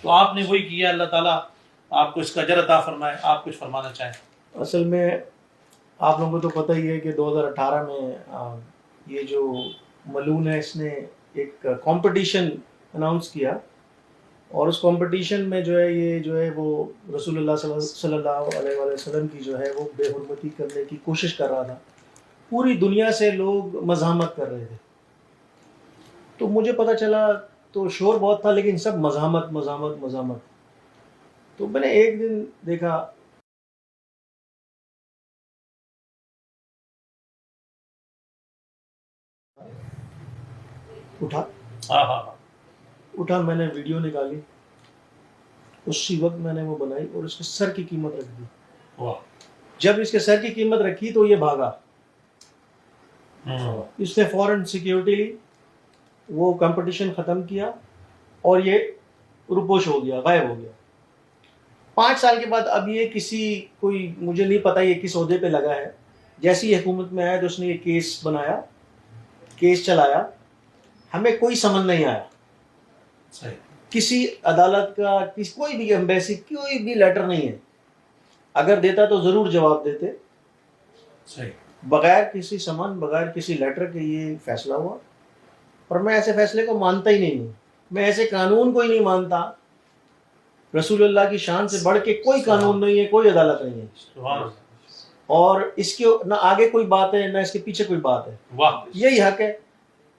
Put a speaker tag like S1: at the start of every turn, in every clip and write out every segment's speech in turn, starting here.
S1: تو آپ نے وہی کیا، اللہ تعالیٰ آپ کو اس کا اجر عطا فرمائے. آپ کچھ فرمانا چاہیں؟
S2: اصل میں آپ لوگوں کو تو پتہ ہی ہے کہ 2018 میں یہ جو ملون ہے اس نے ایک کمپٹیشن اناؤنس کیا، اور اس کمپٹیشن میں جو ہے یہ جو ہے وہ رسول اللہ صلی اللہ علیہ وآلہ وسلم کی جو ہے وہ بے حرمتی کرنے کی کوشش کر رہا تھا. پوری دنیا سے لوگ مزاحمت کر رہے تھے. تو مجھے پتہ چلا تو شور بہت تھا، لیکن سب مزاحمت مزاحمت مزاحمت. تو میں نے ایک دن دیکھا اٹھا میں نے ویڈیو نکالی، اسی وقت میں نے وہ بنائی اور اس کے سر کی قیمت رکھ دی. جب اس کے سر کی قیمت رکھی تو یہ بھاگا. اس نے فوراً سیکیورٹی لی، وہ کمپٹیشن ختم کیا اور یہ روپوش ہو گیا، غائب ہو گیا. 5 سال کے بعد اب یہ کوئی مجھے نہیں پتا یہ کس عہدے پہ لگا ہے. جیسی حکومت میں آیا تو اس نے یہ کیس بنایا، کیس چلایا. ہمیں کوئی سمجھ نہیں آیا، کسی عدالت کا کوئی بھی ایمبیسی کوئی بھی لیٹر نہیں ہے. اگر دیتا تو ضرور جواب دیتے. بغیر کسی سمن، بغیر کسی لیٹر کے یہ فیصلہ ہوا. اور میں ایسے فیصلے کو مانتا ہی نہیں ہوں. میں ایسے قانون کو ہی نہیں مانتا. رسول اللہ کی شان سے بڑھ کے کوئی قانون نہیں ہے، کوئی عدالت نہیں ہے. اور اس کے نہ آگے کوئی بات ہے نہ اس کے پیچھے کوئی بات ہے. یہی حق ہے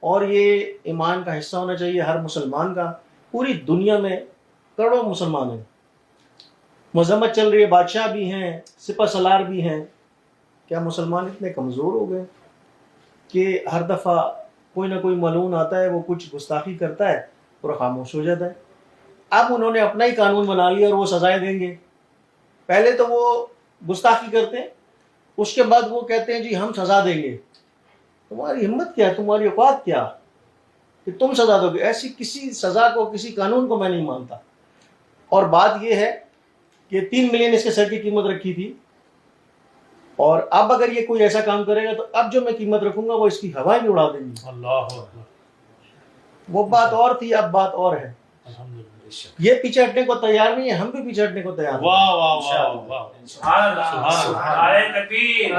S2: اور یہ ایمان کا حصہ ہونا چاہیے ہر مسلمان کا. پوری دنیا میں کروڑوں مسلمان ہیں، مذمت چل رہی ہے، بادشاہ بھی ہیں، سپہ سالار بھی ہیں. کیا مسلمان اتنے کمزور ہو گئے کہ ہر دفعہ کوئی نہ کوئی ملعون آتا ہے، وہ کچھ گستاخی کرتا ہے اور خاموش ہو جاتا ہے؟ اب انہوں نے اپنا ہی قانون بنا لیا اور وہ سزائیں دیں گے. پہلے تو وہ گستاخی کرتے ہیں، اس کے بعد وہ کہتے ہیں جی ہم سزا دیں گے. تمہاری ہمت کیا ہے، تمہاری اوقات کیا کہ تم سزا دو گے؟ ایسی کسی سزا کو، کسی قانون کو میں نہیں مانتا. اور بات یہ ہے کہ 3 ملین اس کے سر کی قیمت رکھی تھی، اور اب اگر یہ کوئی ایسا کام کرے گا تو اب جو میں قیمت رکھوں گا وہ اس کی ہوائیں بھی اڑا دیں گی.
S1: اللہ
S2: وہ بات اور تھی، اب بات اور ہے. یہ پیچھے ہٹنے کو تیار نہیں ہے، ہم بھی پیچھے ہٹنے کو تیار ہیں.
S1: واہ واہ واہ واہ،
S3: سبحان اللہ، نعرہ تکبیر،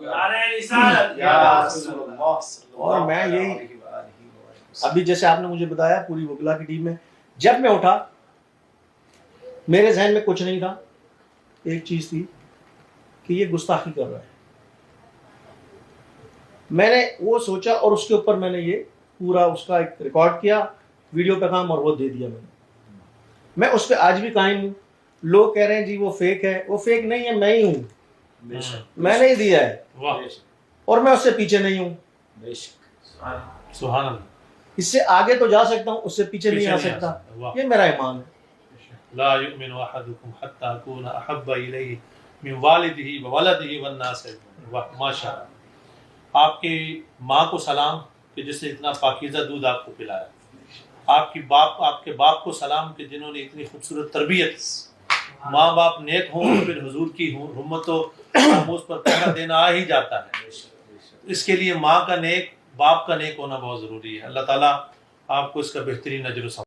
S3: نعرہ رسالت.
S2: اور میں یہی ابھی جیسے آپ نے مجھے بتایا پوری وکلا کی ٹیم میں، جب میں اٹھا میرے ذہن میں کچھ نہیں تھا. ایک چیز تھی کہ یہ گستاخی کر رہا ہے. میں نے وہ سوچا اور اس کے اوپر میں نے یہ پورا اس کا ایک ریکارڈ کیا، ویڈیو پیغام، اور وہ دے دیا. میں اس پہ آج بھی قائم ہوں. لوگ کہہ رہے ہیں جی وہ فیک ہے، وہ فیک نہیں ہے، میں ہی ہوں. میں نے ہی دیا ہے اور میں اس سے پیچھے نہیں ہوں.
S1: سبحان اللہ.
S2: اس سے آگے تو جا سکتا ہوں، اس سے پیچھے نہیں آ سکتا. یہ میرا ایمان ہے.
S1: لا یؤمن احدکم حتی اکون احب الیہ من والدہ وولدہ والناس اجمعین. ماشاء اللہ. آپ کی ماں کو سلام کہ جس نے اتنا پاکیزہ دودھ آپ کو پلایا. آپ کے باپ کو سلام کہ جنہوں نے اتنی خوبصورت تربیت. ماں باپ نیک ہوں پھر حضور کی حرمت و ناموس پر پہرا دینا آ ہی جاتا ہے. اس کے لیے ماں کا نیک، باپ کا نیک ہونا بہت ضروری ہے. اللہ تعالیٰ آپ کو اس کا بہترین اجر و ثواب